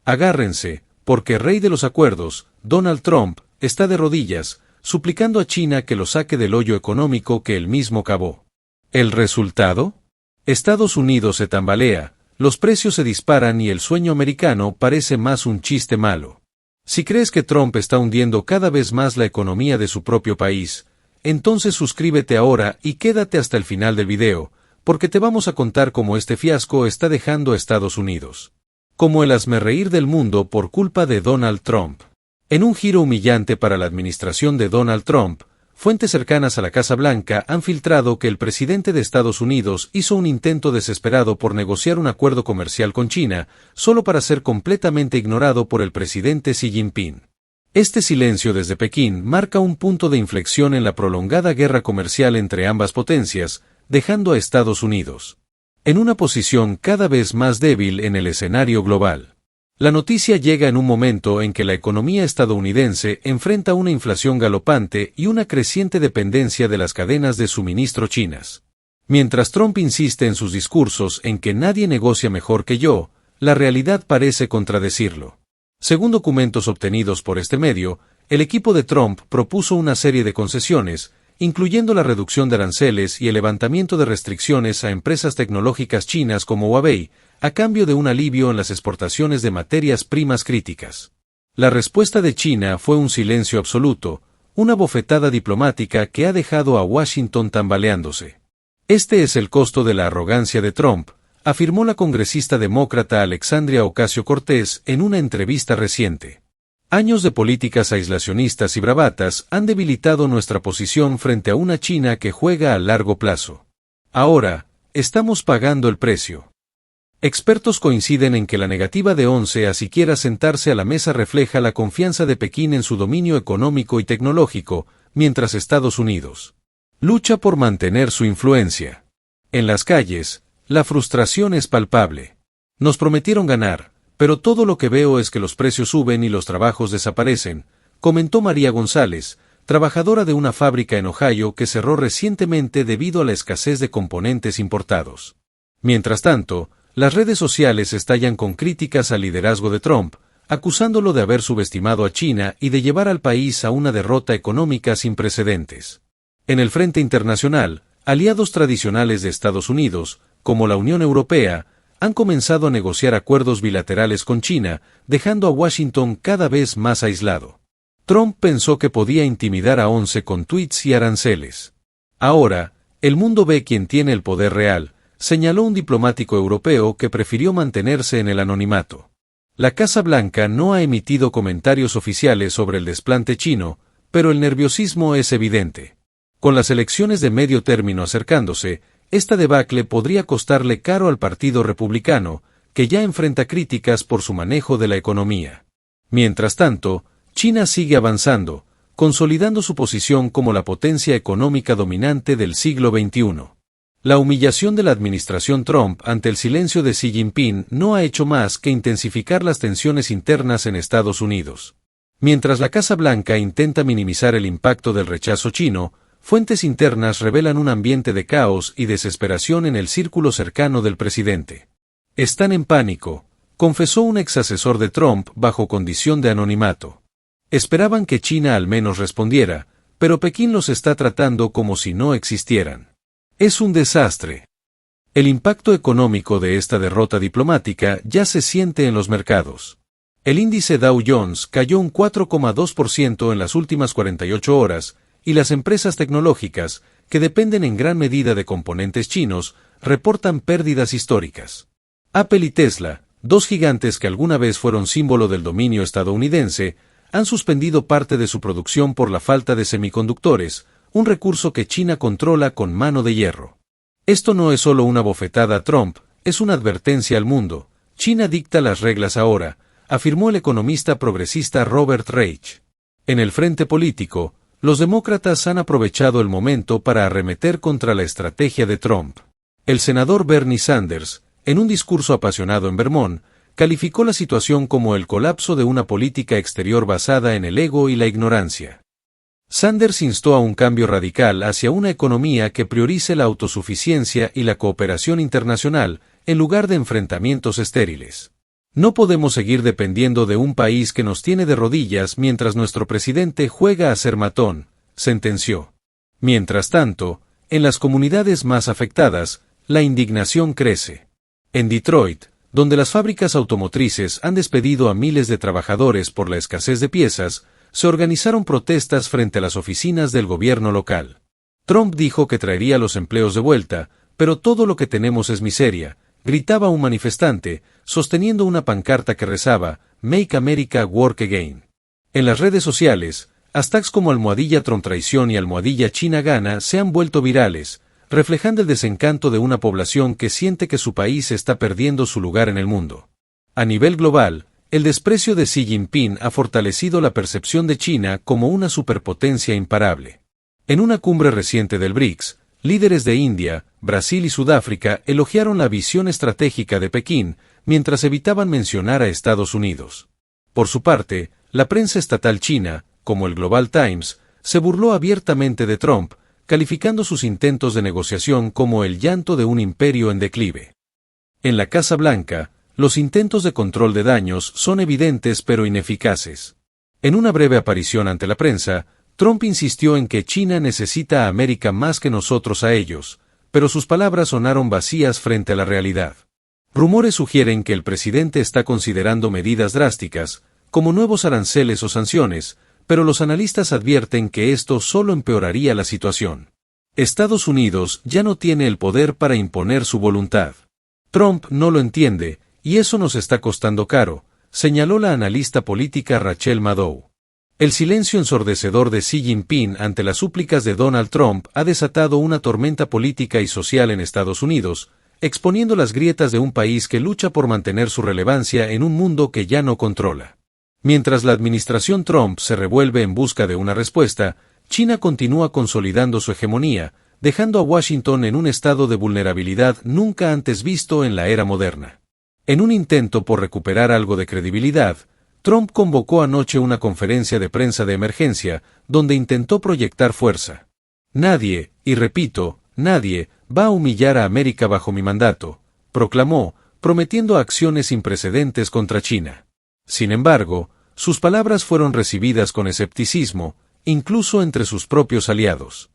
Agárrense, porque rey de los acuerdos, Donald Trump, está de rodillas, suplicando a China que lo saque del hoyo económico que él mismo cavó. ¿El resultado? Estados Unidos se tambalea, los precios se disparan y el sueño americano parece más un chiste malo. Si crees que Trump está hundiendo cada vez más la economía de su propio país, entonces suscríbete ahora y quédate hasta el final del video, porque te vamos a contar cómo este fiasco está dejando a Estados Unidos como el hazmerreír del mundo por culpa de Donald Trump. En un giro humillante para la administración de Donald Trump, fuentes cercanas a la Casa Blanca han filtrado que el presidente de Estados Unidos hizo un intento desesperado por negociar un acuerdo comercial con China, solo para ser completamente ignorado por el presidente Xi Jinping. Este silencio desde Pekín marca un punto de inflexión en la prolongada guerra comercial entre ambas potencias, dejando a Estados Unidos en una posición cada vez más débil en el escenario global. La noticia llega en un momento en que la economía estadounidense enfrenta una inflación galopante y una creciente dependencia de las cadenas de suministro chinas. Mientras Trump insiste en sus discursos en que nadie negocia mejor que yo, la realidad parece contradecirlo. Según documentos obtenidos por este medio, el equipo de Trump propuso una serie de concesiones, incluyendo la reducción de aranceles y el levantamiento de restricciones a empresas tecnológicas chinas como Huawei, a cambio de un alivio en las exportaciones de materias primas críticas. La respuesta de China fue un silencio absoluto, una bofetada diplomática que ha dejado a Washington tambaleándose. Este es el costo de la arrogancia de Trump, afirmó la congresista demócrata Alexandria Ocasio-Cortez en una entrevista reciente. Años de políticas aislacionistas y bravatas han debilitado nuestra posición frente a una China que juega a largo plazo. Ahora, estamos pagando el precio. Expertos coinciden en que la negativa de 11 a siquiera sentarse a la mesa refleja la confianza de Pekín en su dominio económico y tecnológico, mientras Estados Unidos lucha por mantener su influencia. En las calles, la frustración es palpable. Nos prometieron ganar, pero todo lo que veo es que los precios suben y los trabajos desaparecen, comentó María González, trabajadora de una fábrica en Ohio que cerró recientemente debido a la escasez de componentes importados. Mientras tanto, las redes sociales estallan con críticas al liderazgo de Trump, acusándolo de haber subestimado a China y de llevar al país a una derrota económica sin precedentes. En el frente internacional, aliados tradicionales de Estados Unidos, como la Unión Europea, han comenzado a negociar acuerdos bilaterales con China, dejando a Washington cada vez más aislado. Trump pensó que podía intimidar a 11 con tweets y aranceles. Ahora, el mundo ve quién tiene el poder real, señaló un diplomático europeo que prefirió mantenerse en el anonimato. La Casa Blanca no ha emitido comentarios oficiales sobre el desplante chino, pero el nerviosismo es evidente. Con las elecciones de medio término acercándose, esta debacle podría costarle caro al Partido Republicano, que ya enfrenta críticas por su manejo de la economía. Mientras tanto, China sigue avanzando, consolidando su posición como la potencia económica dominante del siglo XXI. La humillación de la administración Trump ante el silencio de Xi Jinping no ha hecho más que intensificar las tensiones internas en Estados Unidos. Mientras la Casa Blanca intenta minimizar el impacto del rechazo chino, fuentes internas revelan un ambiente de caos y desesperación en el círculo cercano del presidente. Están en pánico, confesó un ex asesor de Trump bajo condición de anonimato. Esperaban que China al menos respondiera, pero Pekín los está tratando como si no existieran. Es un desastre. El impacto económico de esta derrota diplomática ya se siente en los mercados. El índice Dow Jones cayó un 4,2% en las últimas 48 horas, y las empresas tecnológicas, que dependen en gran medida de componentes chinos, reportan pérdidas históricas. Apple y Tesla, dos gigantes que alguna vez fueron símbolo del dominio estadounidense, han suspendido parte de su producción por la falta de semiconductores, un recurso que China controla con mano de hierro. Esto no es solo una bofetada a Trump, es una advertencia al mundo. China dicta las reglas ahora, afirmó el economista progresista Robert Reich. En el frente político, los demócratas han aprovechado el momento para arremeter contra la estrategia de Trump. El senador Bernie Sanders, en un discurso apasionado en Vermont, calificó la situación como el colapso de una política exterior basada en el ego y la ignorancia. Sanders instó a un cambio radical hacia una economía que priorice la autosuficiencia y la cooperación internacional, en lugar de enfrentamientos estériles. No podemos seguir dependiendo de un país que nos tiene de rodillas mientras nuestro presidente juega a ser matón, sentenció. Mientras tanto, en las comunidades más afectadas, la indignación crece. En Detroit, donde las fábricas automotrices han despedido a miles de trabajadores por la escasez de piezas, se organizaron protestas frente a las oficinas del gobierno local. Trump dijo que traería los empleos de vuelta, pero todo lo que tenemos es miseria, gritaba un manifestante, sosteniendo una pancarta que rezaba, Make America Work Again. En las redes sociales, hashtags como #Trump traición y #China gana se han vuelto virales, reflejando el desencanto de una población que siente que su país está perdiendo su lugar en el mundo. A nivel global, el desprecio de Xi Jinping ha fortalecido la percepción de China como una superpotencia imparable. En una cumbre reciente del BRICS, líderes de India, Brasil y Sudáfrica elogiaron la visión estratégica de Pekín, mientras evitaban mencionar a Estados Unidos. Por su parte, la prensa estatal china, como el Global Times, se burló abiertamente de Trump, calificando sus intentos de negociación como el llanto de un imperio en declive. En la Casa Blanca, los intentos de control de daños son evidentes pero ineficaces. En una breve aparición ante la prensa, Trump insistió en que China necesita a América más que nosotros a ellos, pero sus palabras sonaron vacías frente a la realidad. Rumores sugieren que el presidente está considerando medidas drásticas, como nuevos aranceles o sanciones, pero los analistas advierten que esto solo empeoraría la situación. Estados Unidos ya no tiene el poder para imponer su voluntad. Trump no lo entiende, y eso nos está costando caro, señaló la analista política Rachel Maddow. El silencio ensordecedor de Xi Jinping ante las súplicas de Donald Trump ha desatado una tormenta política y social en Estados Unidos, exponiendo las grietas de un país que lucha por mantener su relevancia en un mundo que ya no controla. Mientras la administración Trump se revuelve en busca de una respuesta, China continúa consolidando su hegemonía, dejando a Washington en un estado de vulnerabilidad nunca antes visto en la era moderna. En un intento por recuperar algo de credibilidad, Trump convocó anoche una conferencia de prensa de emergencia, donde intentó proyectar fuerza. Nadie, y repito, nadie, va a humillar a América bajo mi mandato, proclamó, prometiendo acciones sin precedentes contra China. Sin embargo, sus palabras fueron recibidas con escepticismo, incluso entre sus propios aliados.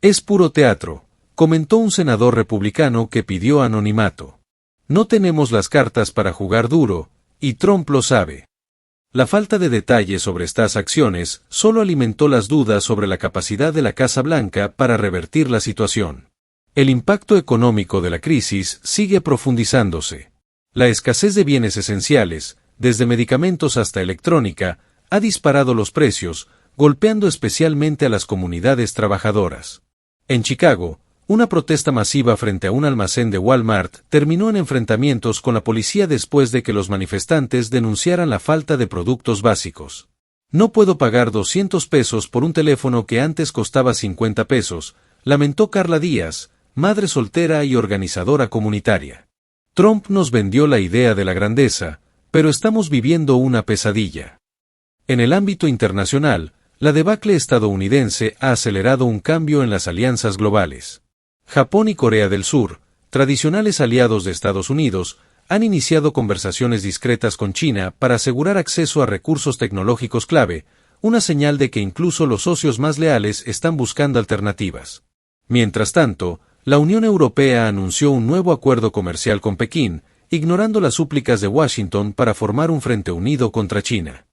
Es puro teatro, comentó un senador republicano que pidió anonimato. No tenemos las cartas para jugar duro, y Trump lo sabe. La falta de detalles sobre estas acciones solo alimentó las dudas sobre la capacidad de la Casa Blanca para revertir la situación. El impacto económico de la crisis sigue profundizándose. La escasez de bienes esenciales, desde medicamentos hasta electrónica, ha disparado los precios, golpeando especialmente a las comunidades trabajadoras. En Chicago, una protesta masiva frente a un almacén de Walmart terminó en enfrentamientos con la policía después de que los manifestantes denunciaran la falta de productos básicos. No puedo pagar $200 por un teléfono que antes costaba $50, lamentó Carla Díaz, madre soltera y organizadora comunitaria. Trump nos vendió la idea de la grandeza, pero estamos viviendo una pesadilla. En el ámbito internacional, la debacle estadounidense ha acelerado un cambio en las alianzas globales. Japón y Corea del Sur, tradicionales aliados de Estados Unidos, han iniciado conversaciones discretas con China para asegurar acceso a recursos tecnológicos clave, una señal de que incluso los socios más leales están buscando alternativas. Mientras tanto, la Unión Europea anunció un nuevo acuerdo comercial con Pekín, ignorando las súplicas de Washington para formar un frente unido contra China.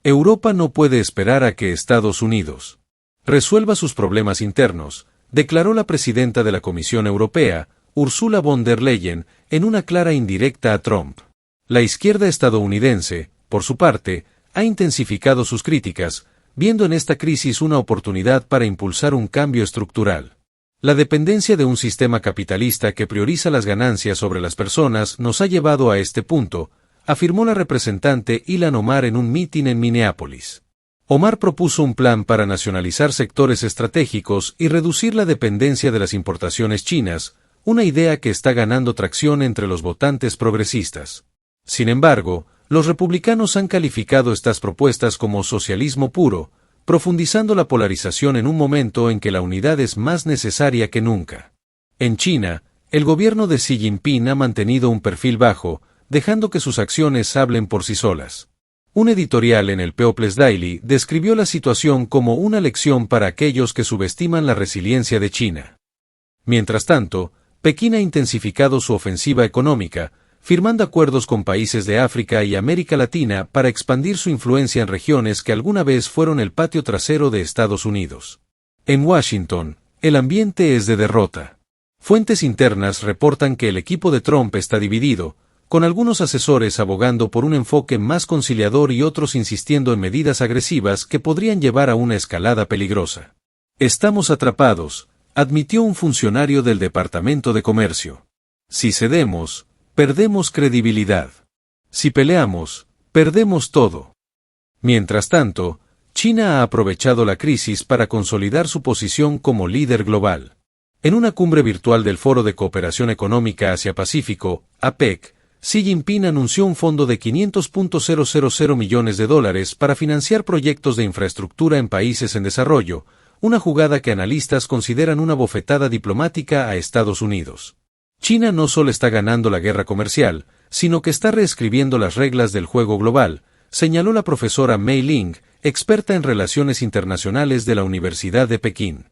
Europa no puede esperar a que Estados Unidos resuelva sus problemas internos, declaró la presidenta de la Comisión Europea, Ursula von der Leyen, en una clara indirecta a Trump. La izquierda estadounidense, por su parte, ha intensificado sus críticas, viendo en esta crisis una oportunidad para impulsar un cambio estructural. La dependencia de un sistema capitalista que prioriza las ganancias sobre las personas nos ha llevado a este punto, afirmó la representante Ilhan Omar en un mitin en Minneapolis. Omar propuso un plan para nacionalizar sectores estratégicos y reducir la dependencia de las importaciones chinas, una idea que está ganando tracción entre los votantes progresistas. Sin embargo, los republicanos han calificado estas propuestas como socialismo puro, profundizando la polarización en un momento en que la unidad es más necesaria que nunca. En China, el gobierno de Xi Jinping ha mantenido un perfil bajo, dejando que sus acciones hablen por sí solas. Un editorial en el People's Daily describió la situación como una lección para aquellos que subestiman la resiliencia de China. Mientras tanto, Pekín ha intensificado su ofensiva económica, firmando acuerdos con países de África y América Latina para expandir su influencia en regiones que alguna vez fueron el patio trasero de Estados Unidos. En Washington, el ambiente es de derrota. Fuentes internas reportan que el equipo de Trump está dividido, con algunos asesores abogando por un enfoque más conciliador y otros insistiendo en medidas agresivas que podrían llevar a una escalada peligrosa. Estamos atrapados, admitió un funcionario del Departamento de Comercio. Si cedemos, perdemos credibilidad. Si peleamos, perdemos todo. Mientras tanto, China ha aprovechado la crisis para consolidar su posición como líder global. En una cumbre virtual del Foro de Cooperación Económica Asia-Pacífico, APEC, Xi Jinping anunció un fondo de $500.000 millones para financiar proyectos de infraestructura en países en desarrollo, una jugada que analistas consideran una bofetada diplomática a Estados Unidos. China no solo está ganando la guerra comercial, sino que está reescribiendo las reglas del juego global, señaló la profesora Mei Ling, experta en relaciones internacionales de la Universidad de Pekín.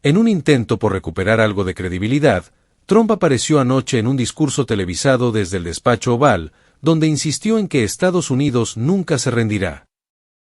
En un intento por recuperar algo de credibilidad, Trump apareció anoche en un discurso televisado desde el despacho Oval, donde insistió en que Estados Unidos nunca se rendirá.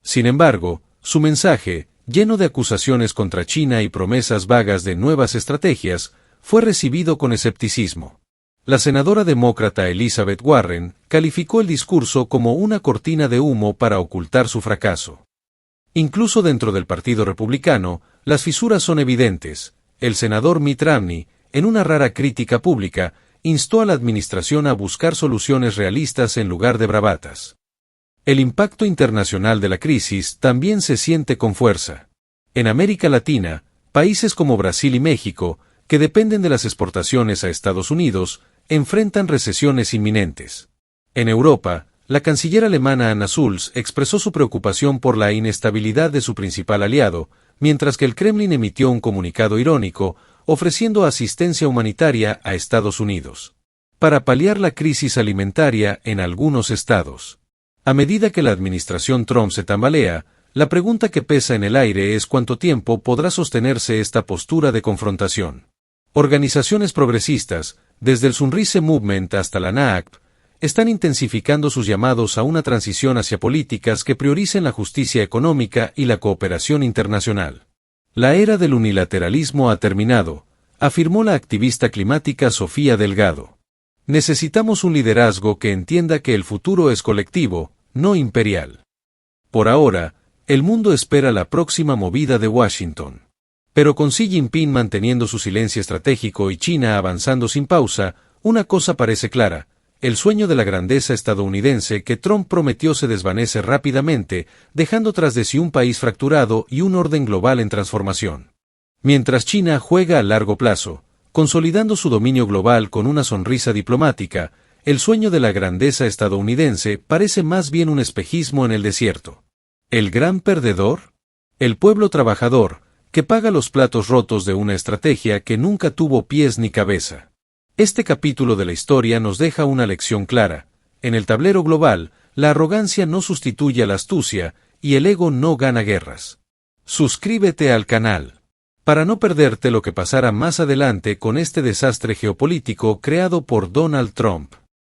Sin embargo, su mensaje, lleno de acusaciones contra China y promesas vagas de nuevas estrategias, fue recibido con escepticismo. La senadora demócrata Elizabeth Warren calificó el discurso como una cortina de humo para ocultar su fracaso. Incluso dentro del Partido Republicano, las fisuras son evidentes. El senador Mitt Romney, en una rara crítica pública, instó a la administración a buscar soluciones realistas en lugar de bravatas. El impacto internacional de la crisis también se siente con fuerza. En América Latina, países como Brasil y México, que dependen de las exportaciones a Estados Unidos, enfrentan recesiones inminentes. En Europa, la canciller alemana Anna Schulz expresó su preocupación por la inestabilidad de su principal aliado, mientras que el Kremlin emitió un comunicado irónico, ofreciendo asistencia humanitaria a Estados Unidos para paliar la crisis alimentaria en algunos estados. A medida que la administración Trump se tambalea, la pregunta que pesa en el aire es cuánto tiempo podrá sostenerse esta postura de confrontación. Organizaciones progresistas, desde el Sunrise Movement hasta la NAACP, están intensificando sus llamados a una transición hacia políticas que prioricen la justicia económica y la cooperación internacional. La era del unilateralismo ha terminado, afirmó la activista climática Sofía Delgado. Necesitamos un liderazgo que entienda que el futuro es colectivo, no imperial. Por ahora, el mundo espera la próxima movida de Washington. Pero con Xi Jinping manteniendo su silencio estratégico y China avanzando sin pausa, una cosa parece clara: el sueño de la grandeza estadounidense que Trump prometió se desvanece rápidamente, dejando tras de sí un país fracturado y un orden global en transformación. Mientras China juega a largo plazo, consolidando su dominio global con una sonrisa diplomática, el sueño de la grandeza estadounidense parece más bien un espejismo en el desierto. ¿El gran perdedor? El pueblo trabajador, que paga los platos rotos de una estrategia que nunca tuvo pies ni cabeza. Este capítulo de la historia nos deja una lección clara: en el tablero global, la arrogancia no sustituye a la astucia, y el ego no gana guerras. Suscríbete al canal para no perderte lo que pasará más adelante con este desastre geopolítico creado por Donald Trump.